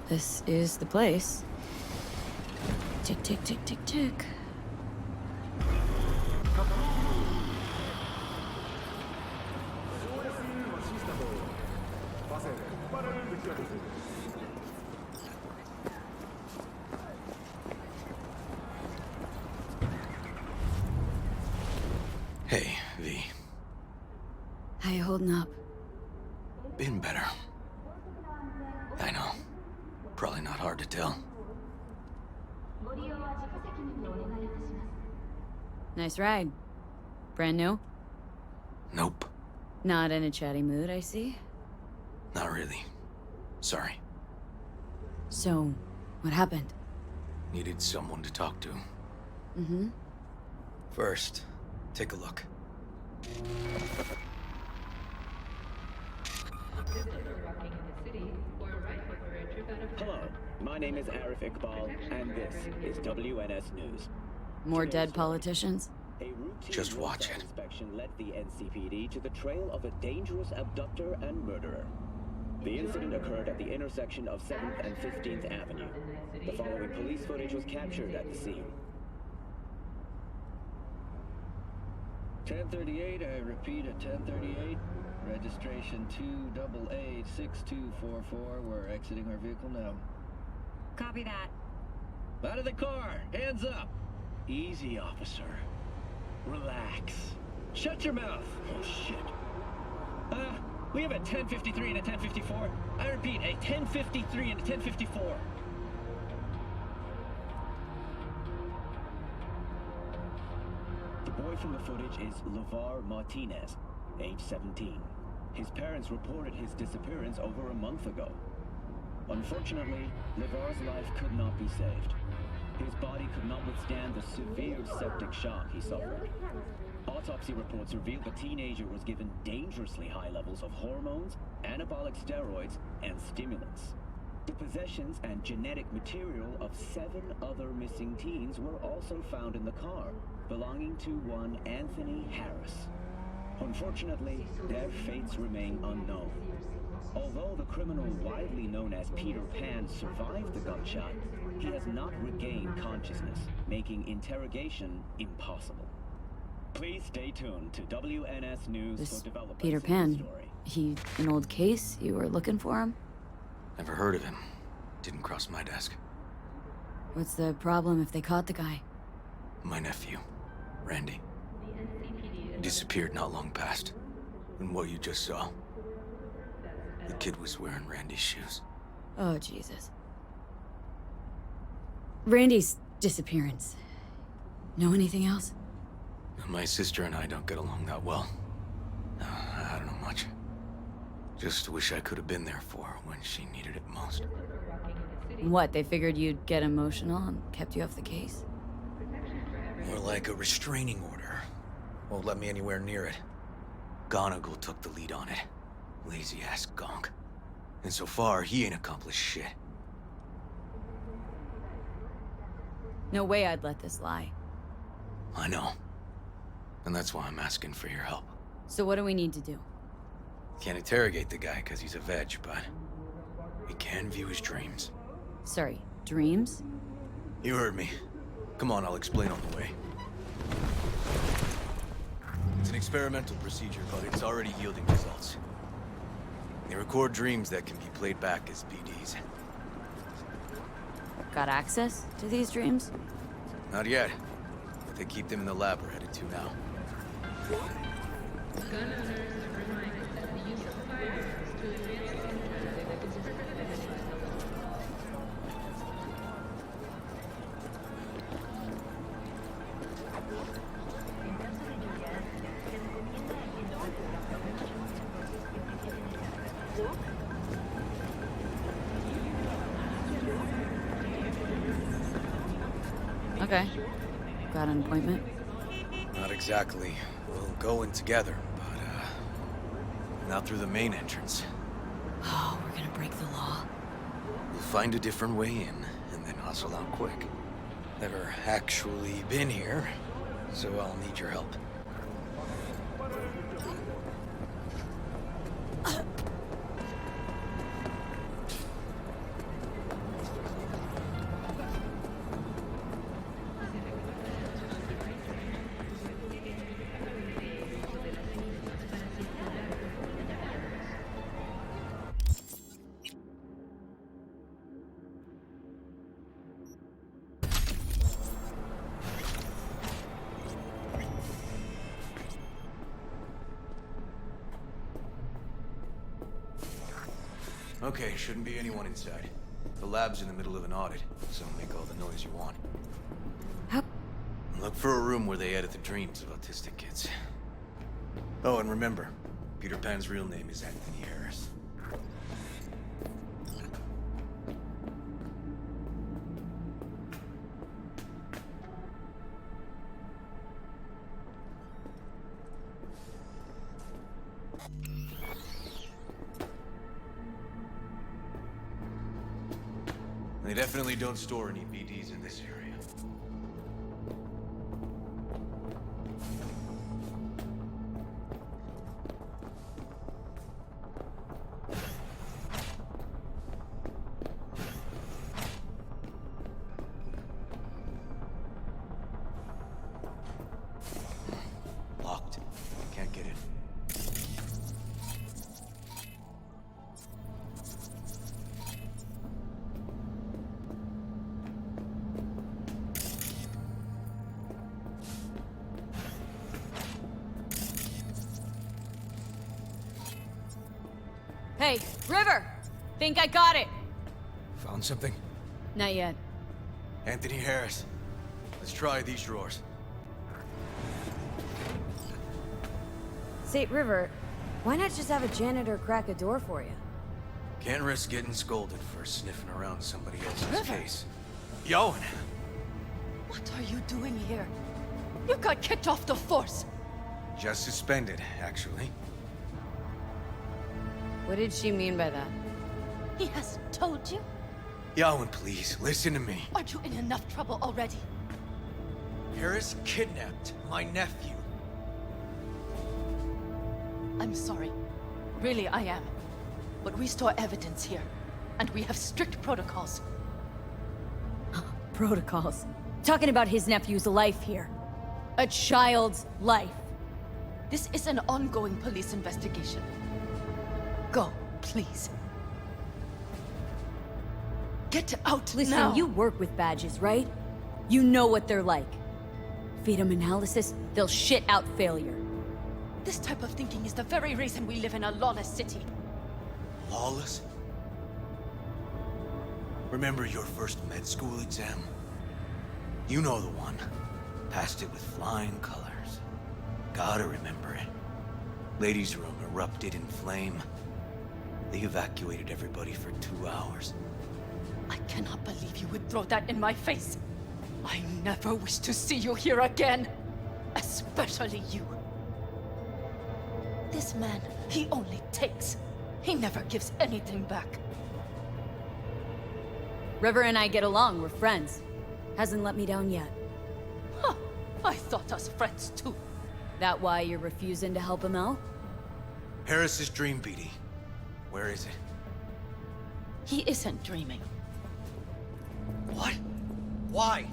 this is the place. Tick, tick, tick, tick, tick. Hey, V. How you holding up? Been better. I know. Probably not hard to tell. Nice ride. Brand new? Nope. Not in a chatty mood, I see. Not really. Sorry. So, what happened? Needed someone to talk to. Mm-hmm. First, take a look. Hello, my name is Arif Iqbal, and this is WNS News. More dead politicians? A routine Just watch it. inspection led the NCPD to the trail of a dangerous abductor and murderer. The incident occurred at the intersection of 7th and 15th Avenue. The following police footage was captured at the scene. 1038, I repeat at 1038. Registration 2886244. We're exiting our vehicle now. Copy that. Out of the car! Hands up! Easy, officer. Relax. Shut your mouth! Oh, shit. We have a 1053 and a 1054. I repeat, a 1053 and a 1054. The boy from the footage is LeVar Martinez, age 17. His parents reported his disappearance over a month ago. Unfortunately, LeVar's life could not be saved. His body could not withstand the severe septic shock he suffered. Autopsy reports revealed the teenager was given dangerously high levels of hormones, anabolic steroids, and stimulants. The possessions and genetic material of 7 other missing teens were also found in the car, belonging to one Anthony Harris. Unfortunately, their fates remain unknown. Although the criminal widely known as Peter Pan survived the gunshot, he has not regained consciousness, making interrogation impossible. Please stay tuned to WNS News This for developments Peter in the Pan, story. he an old case? You were looking for him? Never heard of him. Didn't cross my desk. What's the problem if they caught the guy? My nephew, Randy. He disappeared not long past. And what you just saw. The kid was wearing Randy's shoes. Oh, Jesus. Randy's disappearance. Know anything else? My sister and I don't get along that well. I don't know much. Just wish I could have been there for her when she needed it most. What, they figured you'd get emotional and kept you off the case? More like a restraining order. Won't let me anywhere near it. Gonigal took the lead on it. Lazy-ass gonk. And so far, he ain't accomplished shit. No way I'd let this lie. I know. And that's why I'm asking for your help. So what do we need to do? Can't interrogate the guy because he's a veg, but we can view his dreams. Sorry, dreams? You heard me. Come on, I'll explain on the way. It's an experimental procedure, but it's already yielding results. They record dreams that can be played back as PDs. Got access to these dreams? Not yet, but they keep them in the lab we're headed to now. Gun owners are reminded that the use of firearms to advance the concept is prohibited. Okay. Got an appointment? Not exactly. We'll go in together, but, not through the main entrance. Oh, we're gonna break the law. We'll find a different way in, and then hustle out quick. Never actually been here, so I'll need your help. Okay, shouldn't be anyone inside. The lab's in the middle of an audit, so make all the noise you want. How? Look for a room where they edit the dreams of autistic kids. Oh, and remember, Peter Pan's real name is Anthony Harris. They definitely don't store any BDs in this area. Locked. Can't get in. Hey, River! Think I got it. Found something? Not yet. Anthony Harris. Let's try these drawers. Say, River, why not just have a janitor crack a door for you? Can't risk getting scolded for sniffing around somebody else's River. case. Yawen! What are you doing here? You got kicked off the force. Just suspended, actually. What did she mean by that? He hasn't told you? Yawen, please, listen to me. Aren't you in enough trouble already? Harris kidnapped my nephew. I'm sorry. Really, I am. But we store evidence here, and we have strict protocols. Protocols. Talking about his nephew's life here. A child's life. This is an ongoing police investigation. Go, please. Get out Listen, now! you work with badges, right? You know what they're like. Feed them analysis, they'll shit out failure. This type of thinking is the very reason we live in a lawless city. Lawless? Remember your first med school exam? You know the one. Passed it with flying colors. Gotta remember it. Ladies' room erupted in flame. They evacuated everybody for 2 hours. I cannot believe you would throw that in my face. I never wish to see you here again. Especially you. This man, he only takes. He never gives anything back. River and I get along, we're friends. Hasn't let me down yet. Huh. I thought us friends too. That why you're refusing to help him out? Harris's dream, BD. Where is it? He isn't dreaming. What? Why?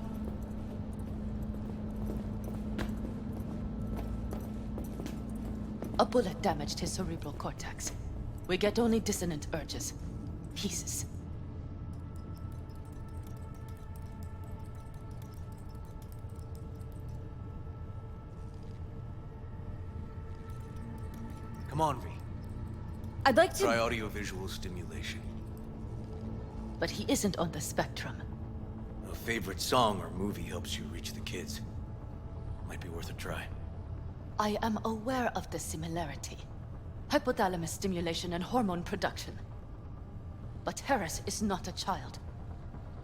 A bullet damaged his cerebral cortex. We get only dissonant urges. Pieces. Come on, V. I'd like Try to... audiovisual stimulation. But he isn't on the spectrum. A favorite song or movie helps you reach the kids. Might be worth a try. I am aware of the similarity. Hypothalamus stimulation and hormone production. But Harris is not a child.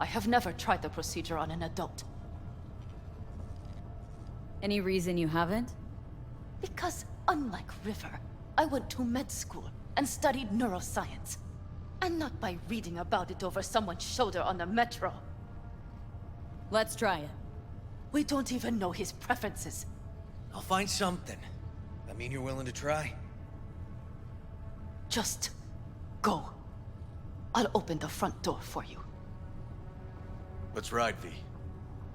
I have never tried the procedure on an adult. Any reason you haven't? Because, unlike River, I went to med school and studied neuroscience. And not by reading about it over someone's shoulder on the metro. Let's try it. We don't even know his preferences. I'll find something. That mean you're willing to try? Just go. I'll open the front door for you. Let's ride, V.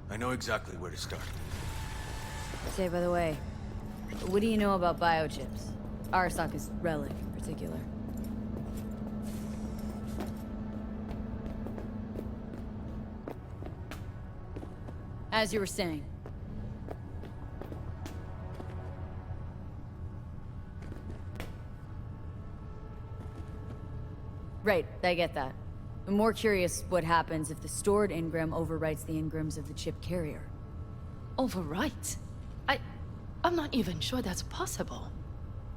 I know exactly where to start. Say, by the way, what do you know about biochips? Arasaka's relic in particular. As you were saying. Right, I get that. I'm more curious what happens if the stored engram overwrites the engrams of the chip carrier. Overwrite? I'm not even sure that's possible.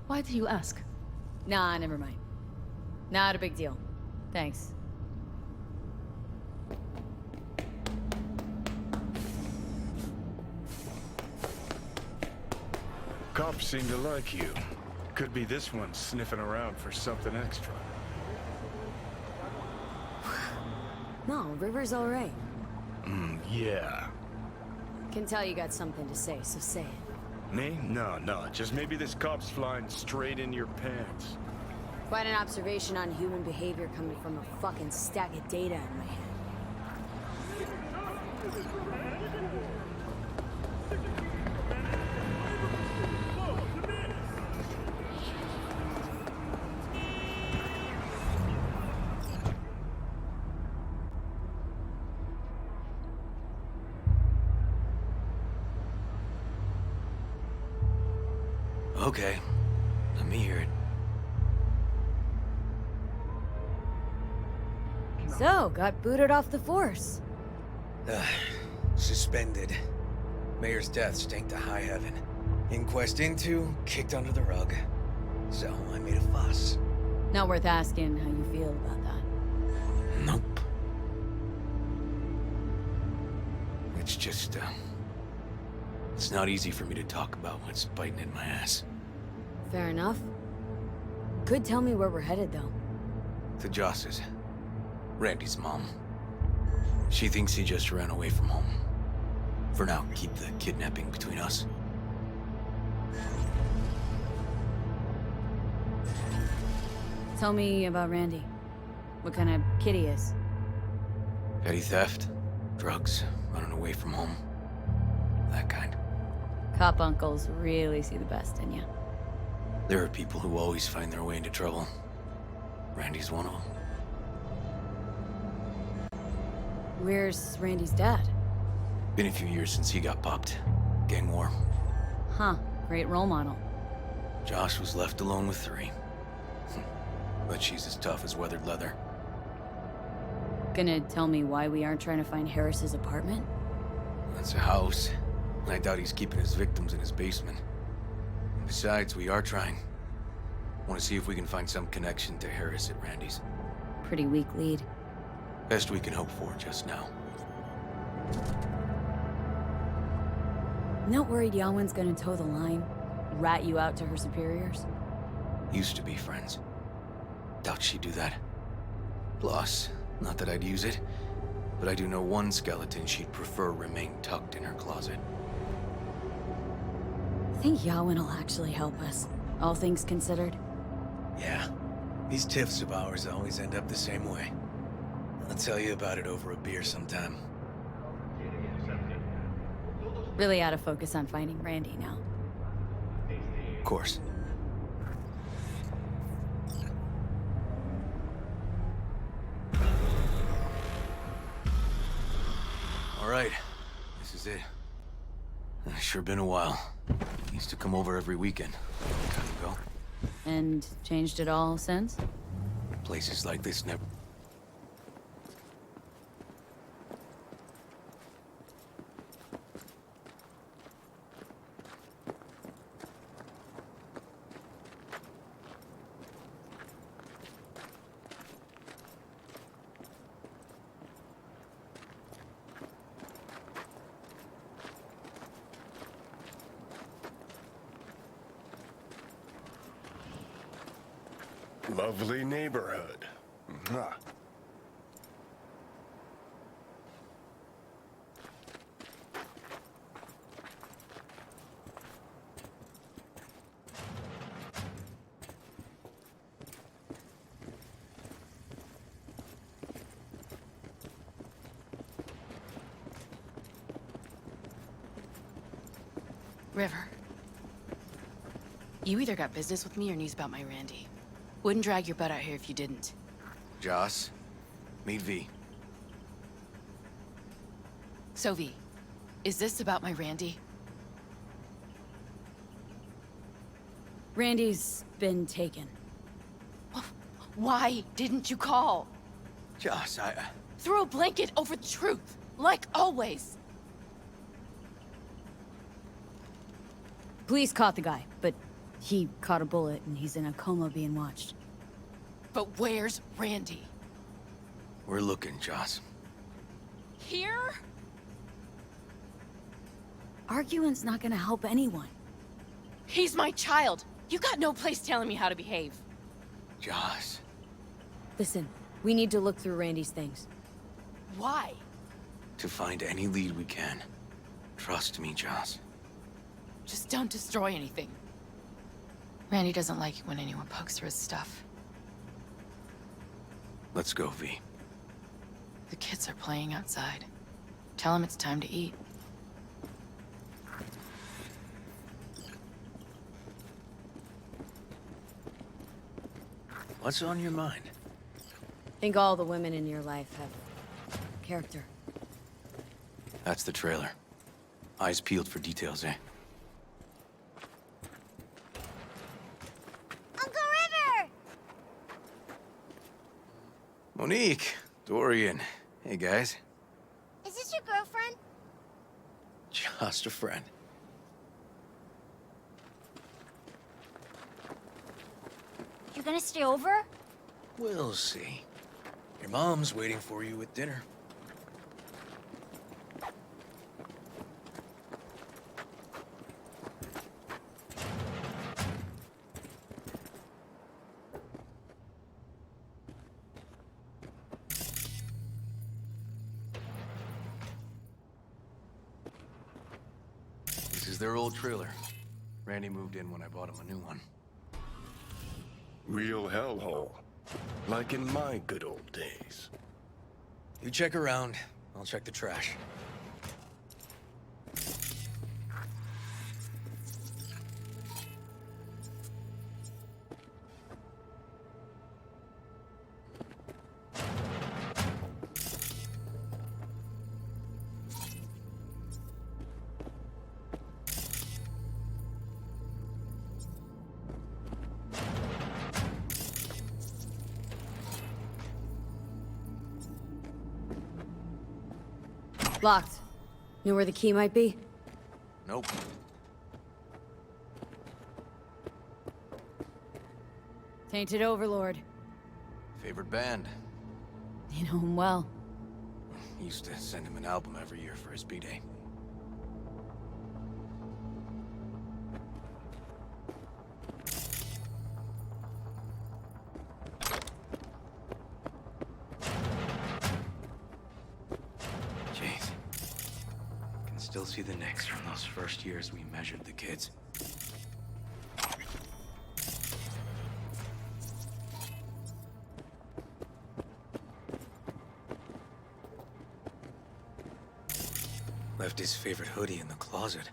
Why do you ask? Nah, never mind. Not a big deal. Thanks. Cops seem to like you. Could be this one sniffing around for something extra. No, River's alright. Yeah. Can tell you got something to say, so say it. Me? No. Just maybe this cop's flying straight into your pants. Quite an observation on human behavior coming from a fucking stack of data in my head. Okay, let me hear it. So, got booted off the force. Suspended. Mayor's death stank to high heaven. Inquest into, kicked under the rug. So, I made a fuss. Not worth asking how you feel about that. Nope. It's just, it's not easy for me to talk about what's biting in my ass. Fair enough. Could tell me where we're headed, though. To Joss's. Randy's mom. She thinks he just ran away from home. For now, keep the kidnapping between us. Tell me about Randy. What kind of kid he is. Petty theft, drugs, running away from home. That kind. Cop uncles really see the best in you. There are people who always find their way into trouble. Randy's one of them. Where's Randy's dad? Been a few years since he got popped. Gang war. Huh, great role model. Josh was left alone with 3. But she's as tough as weathered leather. Gonna tell me why we aren't trying to find Harris's apartment? That's a house. And I doubt he's keeping his victims in his basement. Besides, we are trying. Want to see if we can find some connection to Harris at Randy's. Pretty weak lead. Best we can hope for just now. Not worried Yawen's gonna toe the line? Rat you out to her superiors? Used to be friends. Doubt she'd do that. Plus, not that I'd use it, but I do know one skeleton she'd prefer remain tucked in her closet. I think Yawen will actually help us, all things considered. Yeah. These tiffs of ours always end up the same way. I'll tell you about it over a beer sometime. Really out of focus on finding Randy now. Of course. All right. This is it. Sure been a while. Used to come over every weekend. A long time ago. And changed it all since? Places like this never... Lovely neighborhood. Mwah. River. You either got business with me or news about my Randy. Wouldn't drag your butt out here if you didn't. Joss, meet V. So V, is this about my Randy? Randy's been taken. Why didn't you call? Joss, Throw a blanket over the truth, like always. Police caught the guy, but he caught a bullet and he's in a coma being watched. But where's Randy? we're looking, Joss. Here? Arguing's not gonna help anyone. He's my child. You got no place telling me how to behave. Joss. Listen, we need to look through Randy's things. Why? To find any lead we can. Trust me, Joss. Just don't destroy anything. Randy doesn't like it when anyone pokes through his stuff. Let's go, V. The kids are playing outside. Tell them it's time to eat. What's on your mind? I think all the women in your life have character. That's the trailer. Eyes peeled for details, eh? Uncle River! Monique, Dorian. Hey, guys. Is this your girlfriend? Just a friend. You gonna stay over? We'll see. Your mom's waiting for you at dinner. This is their old trailer. Randy moved in when I bought him a new one. Real hellhole. Like in my good old days. You check around, I'll check the trash. Locked. Know where the key might be? Nope. Tainted Overlord. Favorite band? You know him well. Used to send him an album every year for his B-Day. Jeez. Can still see the nicks from those first years we measured the kids. Left his favorite hoodie in the closet.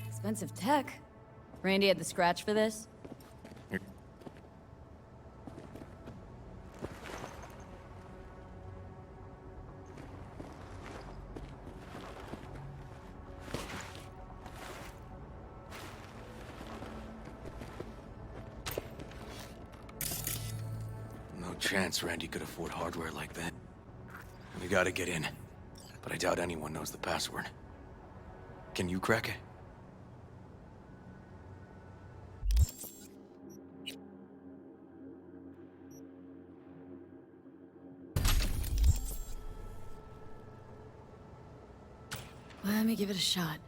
Expensive tech. Randy had the scratch for this? No chance Randy could afford hardware like that. We gotta get in. But I doubt anyone knows the password. Can you crack it? Let me give it a shot.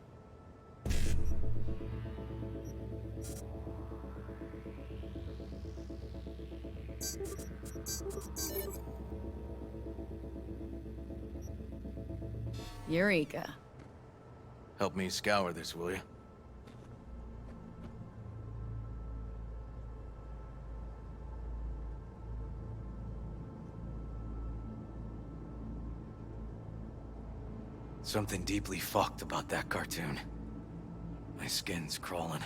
Eureka. Help me scour this, will you? Something deeply fucked about that cartoon. My skin's crawling.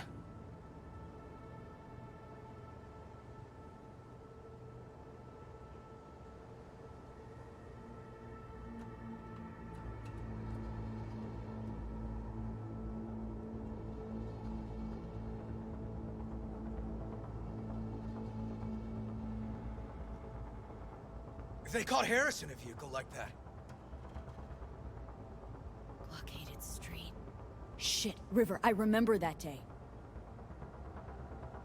They caught Harris in a vehicle like that. Blockaded street. Shit, River, I remember that day.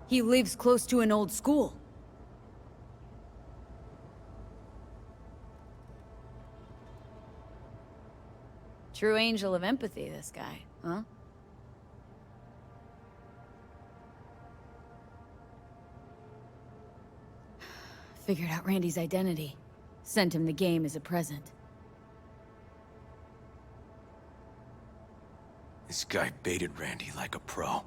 He lives close to an old school. True angel of empathy, this guy, huh? Figured out Randy's identity. Sent him the game as a present. This guy baited Randy like a pro.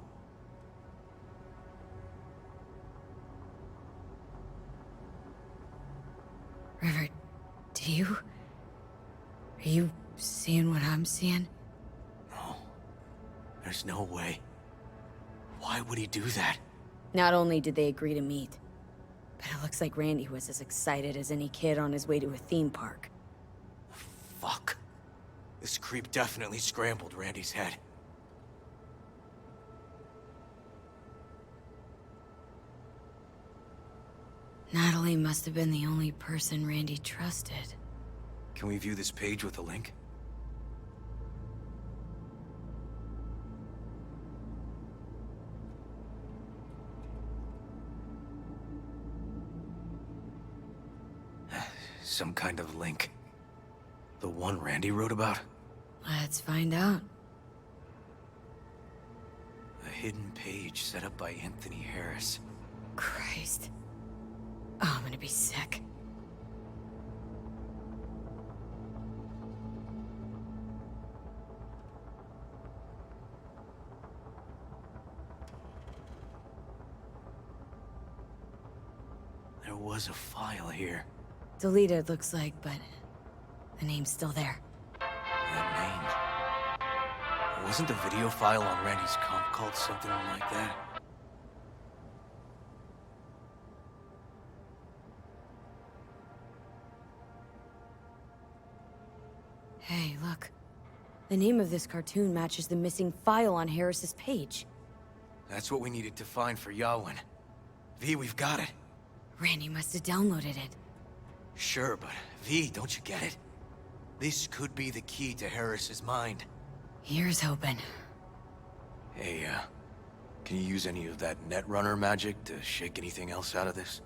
River, are you seeing what I'm seeing? No. There's no way. Why would he do that? Not only did they agree to meet, but it looks like Randy was as excited as any kid on his way to a theme park. Fuck. This creep definitely scrambled Randy's head. Natalie must have been the only person Randy trusted. Can we view this page with a link? Some kind of link. The one Randy wrote about? Let's find out. A hidden page set up by Anthony Harris. Christ. Oh, I'm gonna be sick. There was a file here. Deleted, looks like, but the name's still there. That name. Wasn't the video file on Randy's comp called something like that? Hey, look. The name of this cartoon matches the missing file on Harris's page. That's what we needed to find for Yawen. V, we've got it. Randy must have downloaded it. Sure, but V, don't you get it? This could be the key to Harris's mind. Here's hoping. Hey, can you use any of that Netrunner magic to shake anything else out of this?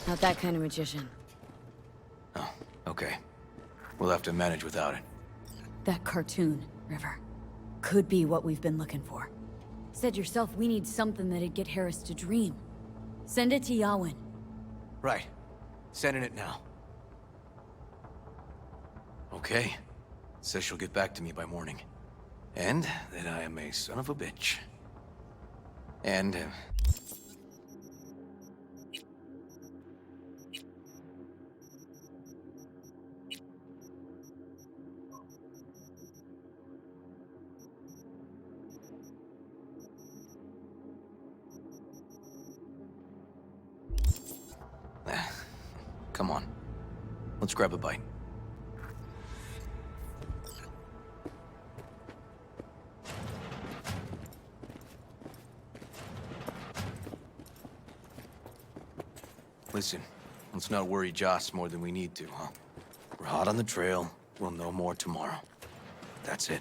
Not that kind of magician. Oh, okay. We'll have to manage without it. That cartoon, River, could be what we've been looking for. Said yourself we need something that'd get Harris to dream. Send it to Yawen. Right. Sending it now. Okay. Says she'll get back to me by morning. And that I am a son of a bitch. And, come on. Let's grab a bite. Listen, let's not worry Joss more than we need to, huh? We're hot on the trail. We'll know more tomorrow. That's it.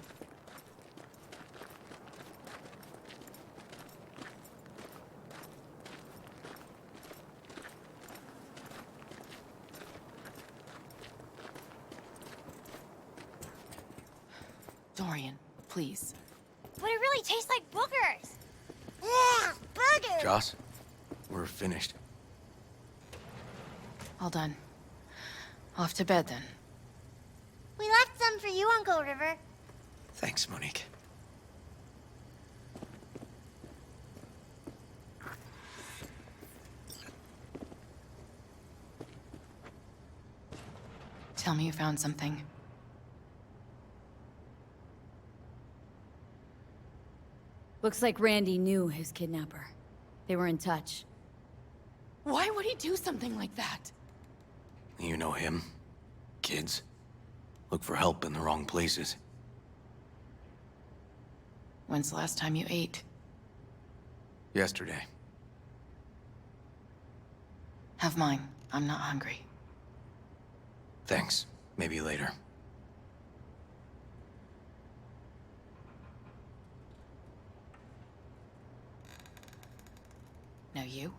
Dorian, please. But it really tastes like boogers. Ugh, Bugger! Joss, we're finished. All done. Off to bed then. We left some for you, Uncle River. Thanks, Monique. Tell me you found something. Looks like Randy knew his kidnapper. They were in touch. Why would he do something like that? You know him. Kids. Look for help in the wrong places. When's the last time you ate? Yesterday. Have mine. I'm not hungry. Thanks. Maybe later. Now you?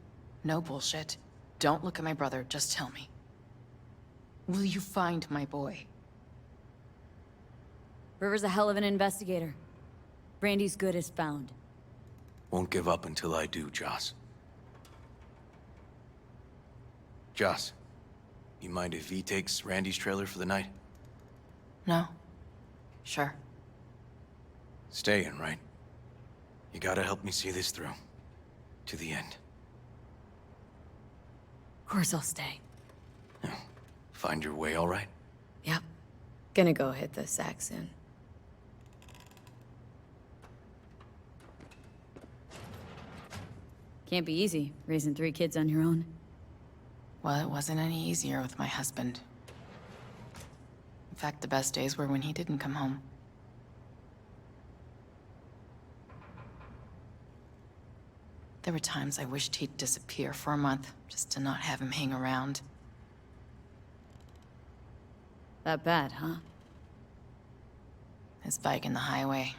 No bullshit. Don't look at my brother, just tell me. Will you find my boy? River's a hell of an investigator. Randy's good as found. Won't give up until I do, Joss. Joss, you mind if V takes Randy's trailer for the night? No? Sure. Staying, right? You gotta help me see this through. To the end. Of course I'll stay. Find your way all right? Yep. Gonna go hit the sack soon. Can't be easy, raising 3 kids on your own. Well, it wasn't any easier with my husband. In fact, the best days were when he didn't come home. There were times I wished he'd disappear for a month, just to not have him hang around. That bad, huh? His bike in the highway,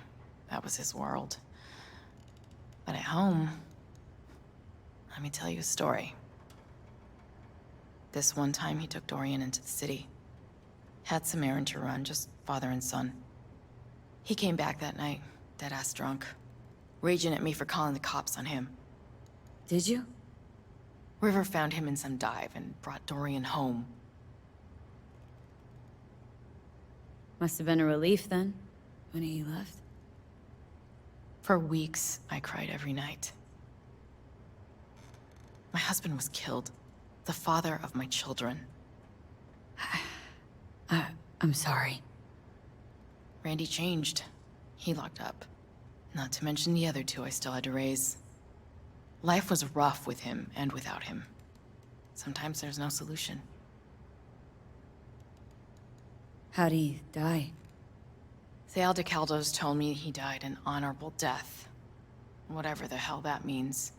that was his world. But at home, let me tell you a story. This one time he took Dorian into the city. Had some errand to run, just father and son. He came back that night, dead-ass drunk, raging at me for calling the cops on him. Did you? River found him in some dive and brought Dorian home. Must have been a relief then, when he left. For weeks, I cried every night. My husband was killed. The father of my children. I'm sorry. Randy changed. He locked up. Not to mention the other 2 I still had to raise. Life was rough with him and without him. Sometimes there's no solution. How'd he die? The Aldecaldos told me he died an honorable death. Whatever the hell that means.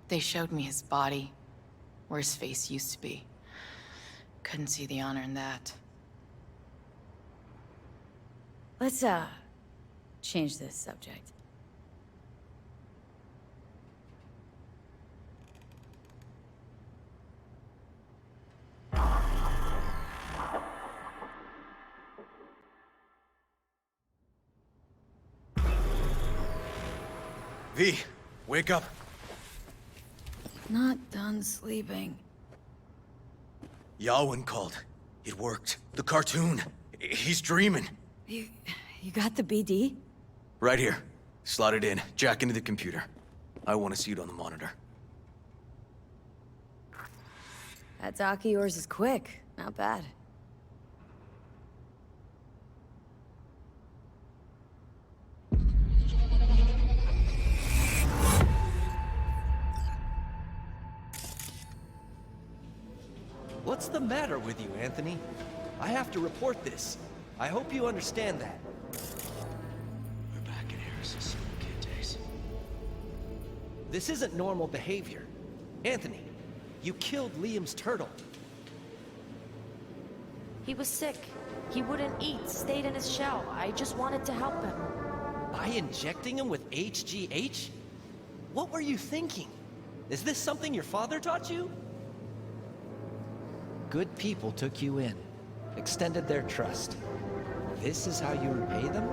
They showed me his body, where his face used to be. Couldn't see the honor in that. Let's, change this subject. V, wake up. Not done sleeping. Yawen called. It worked. The cartoon. He's dreaming. You got the BD? Right here. Slot it in. Jack into the computer. I want to see it on the monitor. That doc of yours is quick. Not bad. What's the matter with you, Anthony? I have to report this. I hope you understand that. We're back in Harris's school kid days. This isn't normal behavior. Anthony, you killed Liam's turtle. He was sick. He wouldn't eat, stayed in his shell. I just wanted to help him. By injecting him with HGH? What were you thinking? Is this something your father taught you? Good people took you in, extended their trust. This is how you repay them?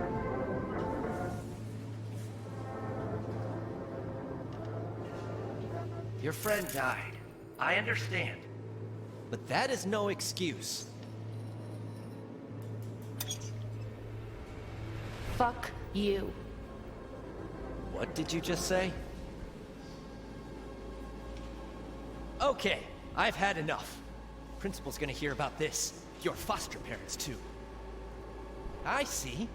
Your friend died. I understand. But that is no excuse. Fuck you. What did you just say? Okay, I've had enough. Principal's gonna hear about this. Your foster parents, too. I see.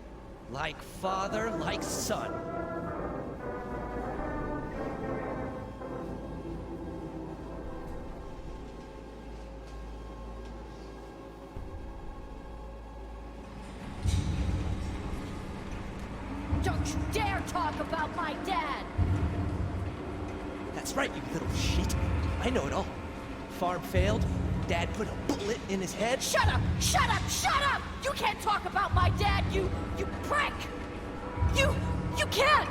Like father, like son. Don't you dare talk about my dad! That's right, you little shit. I know it all. Farm failed. Dad put a bullet in his head. Shut up! Shut up! Shut up! You can't talk about my dad, you prick! You can't!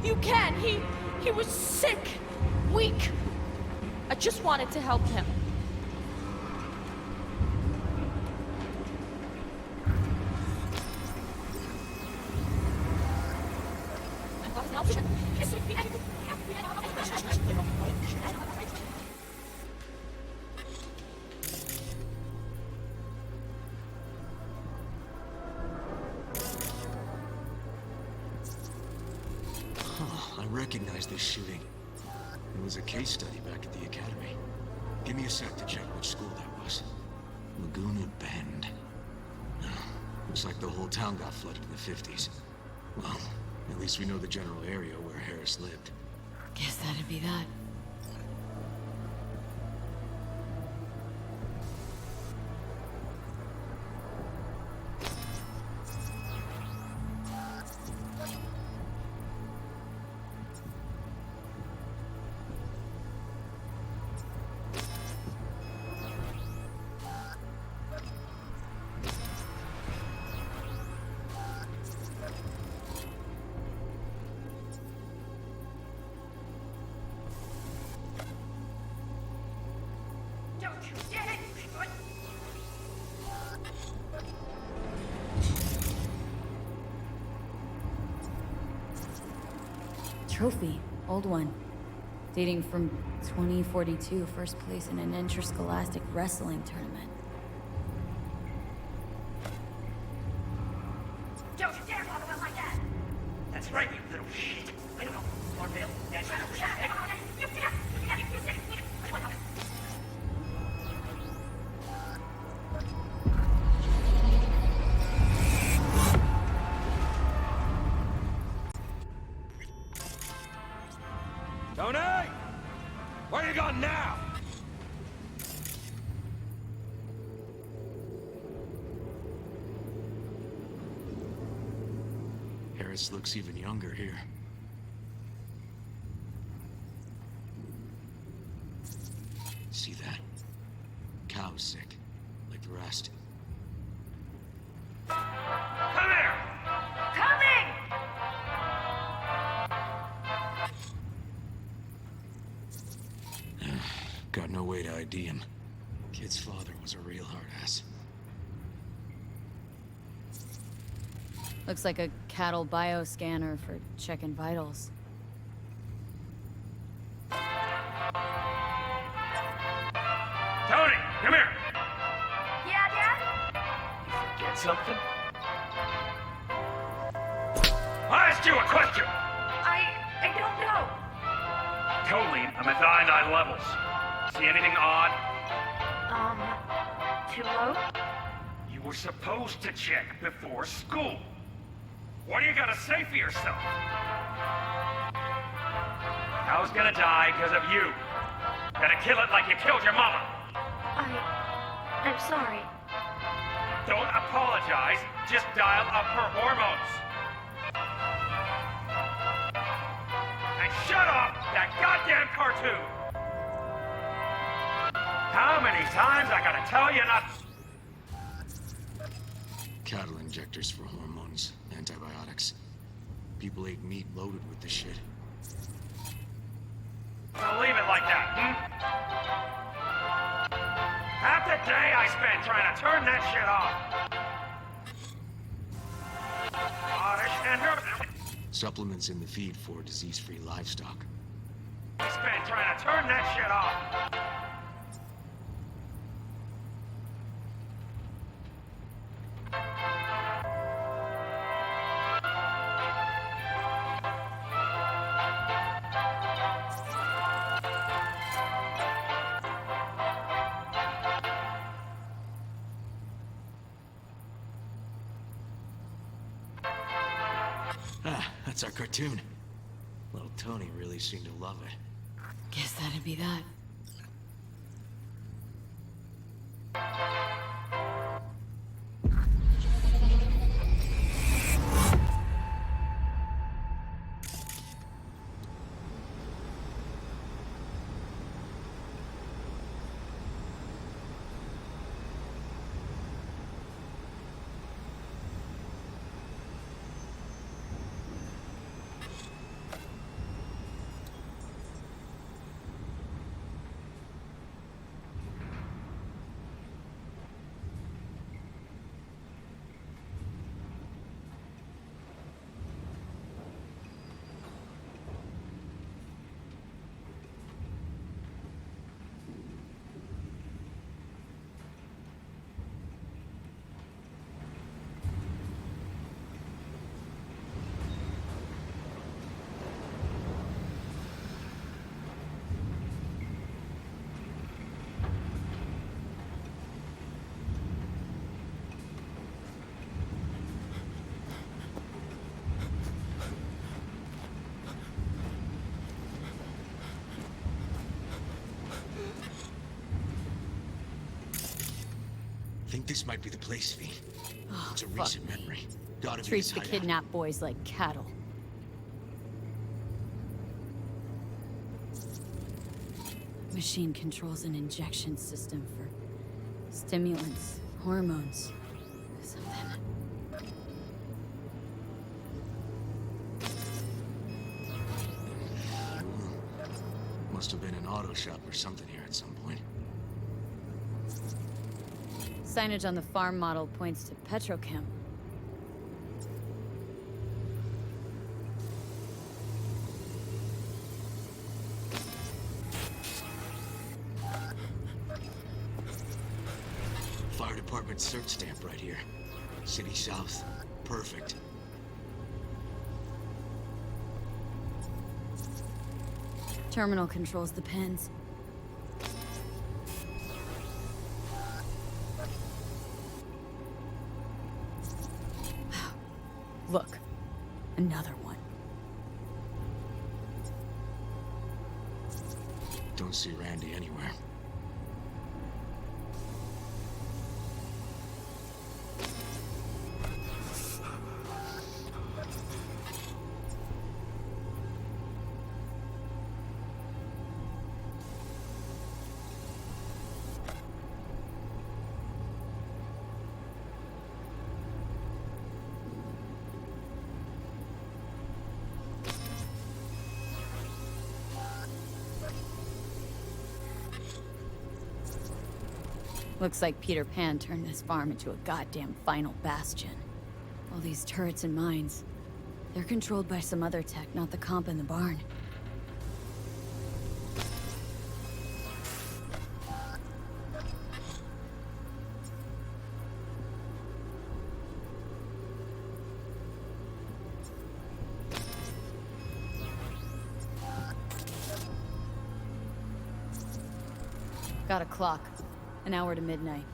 You can! He was sick, weak. I just wanted to help him. I recognize this shooting. It was a case study back at the academy. Give me a sec to check which school that was. Laguna Bend. Looks like the whole town got flooded in the 50s. Well, at least we know the general area where Harris lived. Guess that'd be that. Trophy. Old one. Dating from 2042, first place in an interscholastic wrestling tournament. Don't you dare talk about my dad! That's right, you little shit. I don't know. Farmville. Tony! Where you going now? Harris looks even younger here. See that? Cow's sick, like the rest. Come here! Coming! Got no way to ID him. Kid's father was a real hard ass. Looks like a cattle bioscanner for checking vitals. Tony, come here! Yeah, Dad? Get something? I asked you a question! I don't know. Totally, I'm at 99 levels. See anything odd? Too low? You were supposed to check before school. What do you gotta say for yourself? I was gonna die because of you. Gonna kill it like you killed your mama. I'm sorry. Don't apologize, just dial up her hormones. And shut off that goddamn cartoon! How many times I gotta tell you not... Cattle injectors for hormones, antibiotics. People ate meat loaded with the shit. So leave it like that, Half the day I spent trying to turn that shit off. Oddish and her... Supplements in the feed for disease-free livestock. We spent trying to turn that shit off. Ah, that's our cartoon. Little Tony really seemed to love it. Guess that'd be that. Think this might be the place, V. Oh, It's a fuck recent me. memory. Gotta be Treats this the hideout. kidnapped boys like cattle. Machine controls an injection system for stimulants, hormones, something. Must have been an auto shop or something here at some point. Signage on the farm model points to Petrochem. Fire department search stamp right here. City South. Perfect. Terminal controls the pens. Look, another one. Don't see Randy anywhere. Looks like Peter Pan turned this farm into a goddamn final bastion. All these turrets and mines, they're controlled by some other tech, not the comp in the barn. Got a clock. An hour to midnight.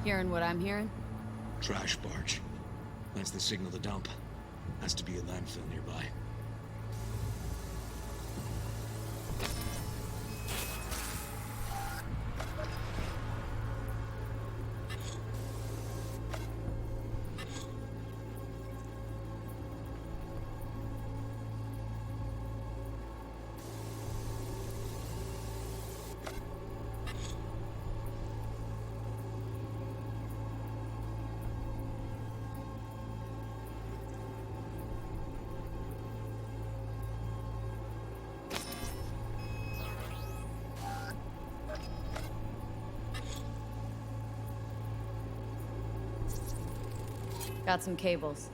Hearing what I'm hearing? Trash barge. That's the signal to dump. Has to be a landfill nearby. Got some cables.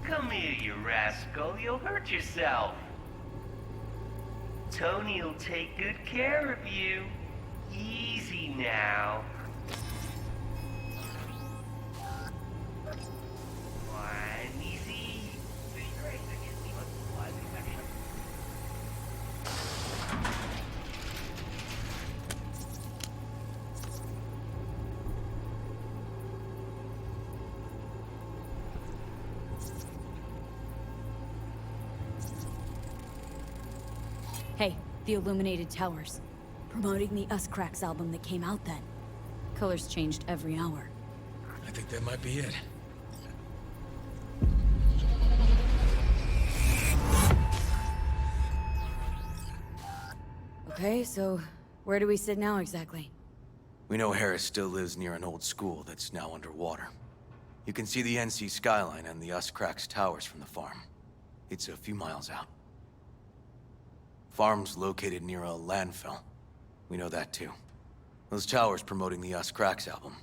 Come here, you rascal. You'll hurt yourself. Tony'll take good care of you. Easy now. One, easy. Hey, the Illuminated Towers. Promoting the Us Cracks album that came out then. Colors changed every hour. I think that might be it. Okay, so where do we sit now exactly? We know Harris still lives near an old school that's now underwater. You can see the NC skyline and the Us Cracks towers from the farm. It's a few miles out. Farm's located near a landfill. We know that too. Those towers promoting the Us Cracks album.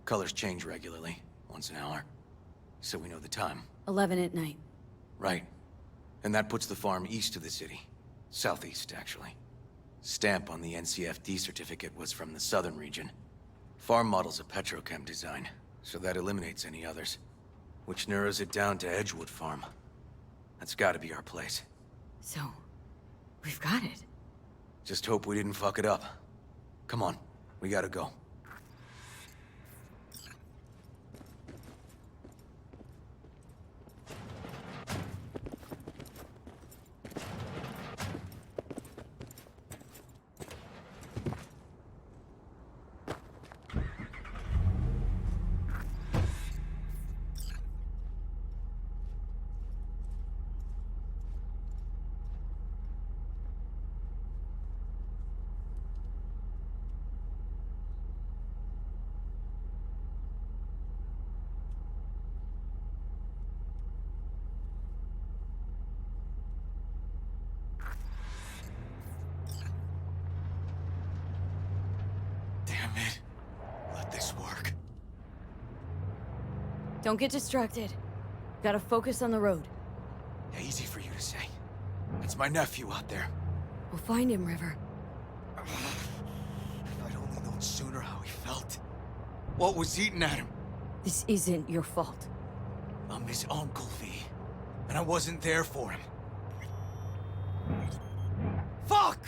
Colors change regularly, once an hour. So we know the time. 11 at night. Right. And that puts the farm east of the city. Southeast, actually. Stamp on the NCFD certificate was from the southern region. Farm model's a petrochem design, so that eliminates any others. Which narrows it down to Edgewood Farm. That's gotta be our place. So, we've got it. Just hope we didn't fuck it up. Come on, we gotta go. Damn it. Let this work. Don't get distracted. Gotta focus on the road. Yeah, easy for you to say. It's my nephew out there. We'll find him, River. If I'd only known sooner how he felt. What was eating at him? This isn't your fault. I'm his uncle, V. And I wasn't there for him. Fuck!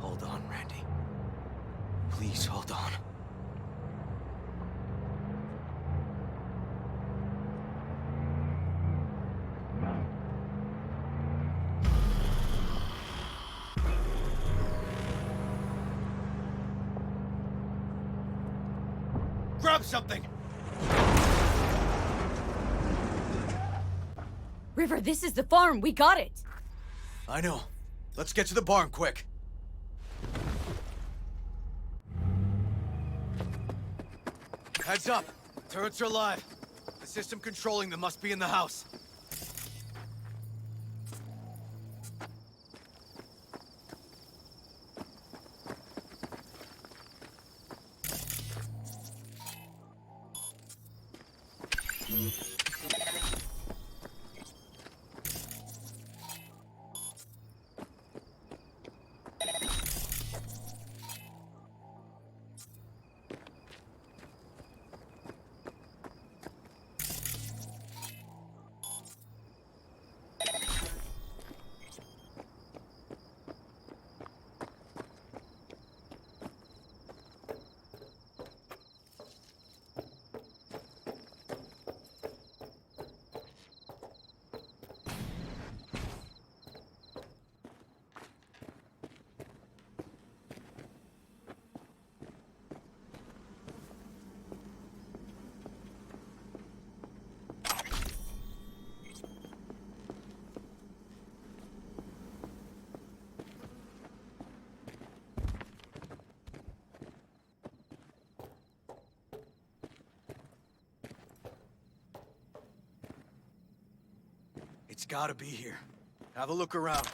Hold on, Randy. Please hold on. Grab something! River, this is the farm. We got it. I know. Let's get to the barn quick. Heads up. Turrets are live. The system controlling them must be in the house. It's gotta be here. Have a look around.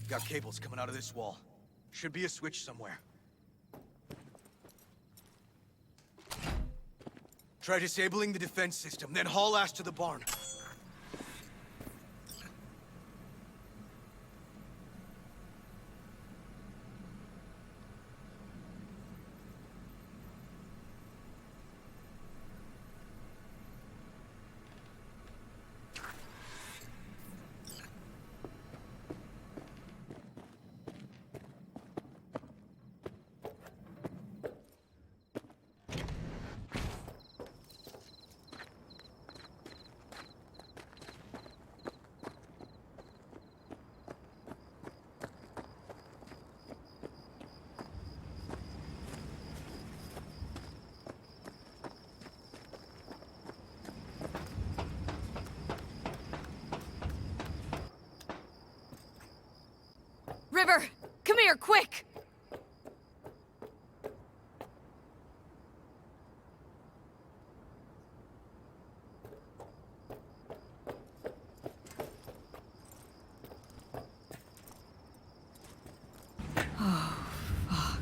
Got cables coming out of this wall. Should be a switch somewhere. Try disabling the defense system, then haul ass to the barn. River, come here, quick! Oh, fuck.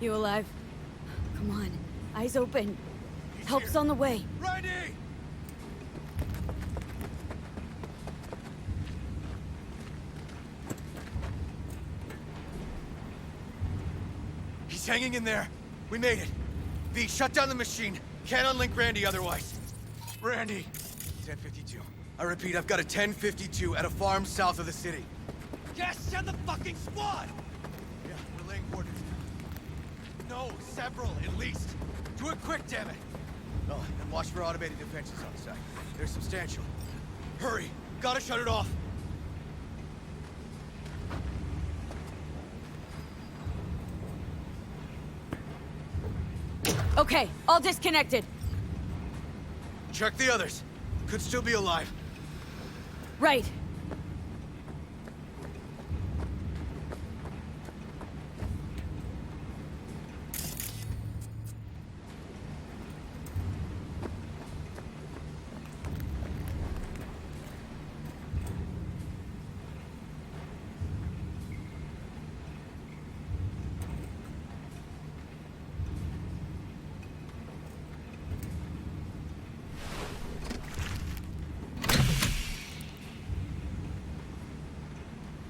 You alive? Come on. Eyes open. Help's on the way. Ready! He's hanging in there. We made it. V, shut down the machine. Can't unlink Randy otherwise. Randy. 1052. I repeat, I've got a 1052 at a farm south of the city. Yes, send the fucking squad! Yeah, we're laying coordinates. No, several, at least. Do it quick, damn it! Oh, and watch for automated defenses on site. They're substantial. Hurry! Gotta shut it off! Okay, all disconnected. Check the others. Could still be alive. Right.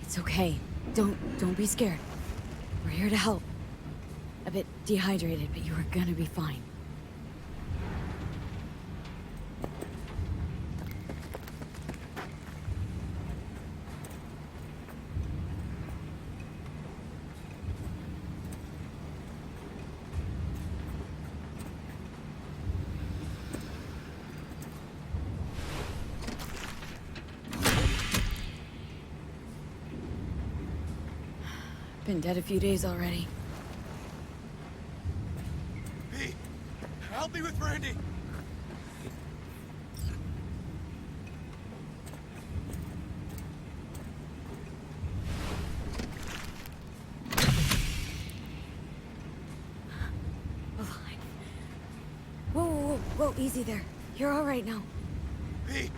It's okay. Don't be scared. We're here to help. A bit dehydrated, but you are gonna be fine. Been dead a few days already. V, help me with Randy. Whoa, easy there. You're all right now. V,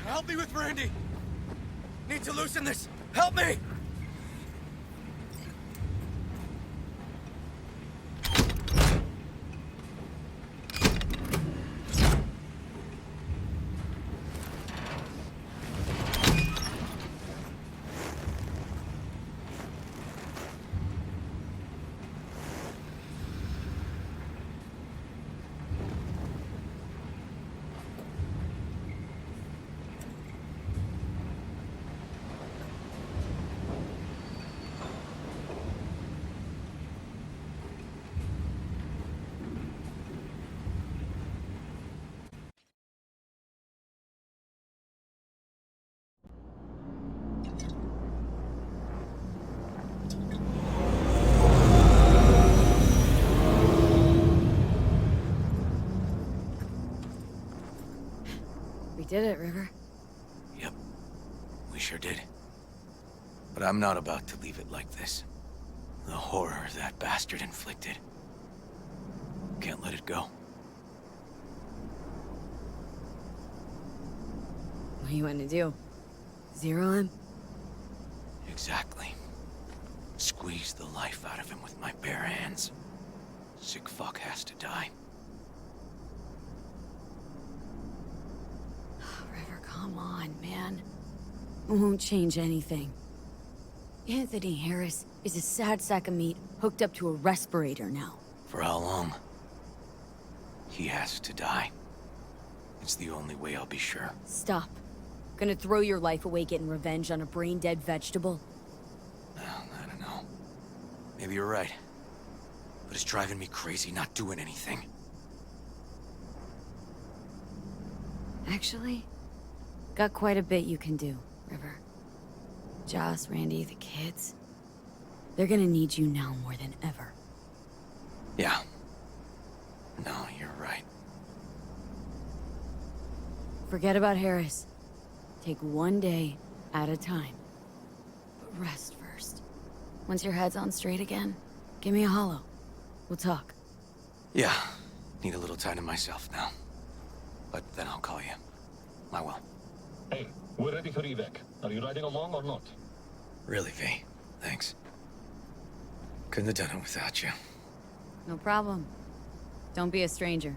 help me with Randy. Need to loosen this. Help me! We did it, River. Yep, we sure did. But I'm not about to leave it like this. The horror that bastard inflicted. Can't let it go. What do you want to do? Zero him? Exactly. Squeeze the life out of him with my bare hands. Sick fuck has to die. River, come on, man. It won't change anything. Anthony Harris is a sad sack of meat hooked up to a respirator now. For how long? He has to die. It's the only way I'll be sure. Stop. Gonna throw your life away getting revenge on a brain-dead vegetable? I don't know. Maybe you're right. But it's driving me crazy not doing anything. Actually, got quite a bit you can do, River. Joss, Randy, the kids. They're gonna need you now more than ever. Yeah. No, you're right. Forget about Harris. Take one day at a time. But rest first. Once your head's on straight again, give me a hollow. We'll talk. Yeah. Need a little time to myself now. But then I'll call you. I will. Hey, we're ready for evac. Are you riding along or not? Really, V. Thanks. Couldn't have done it without you. No problem. Don't be a stranger.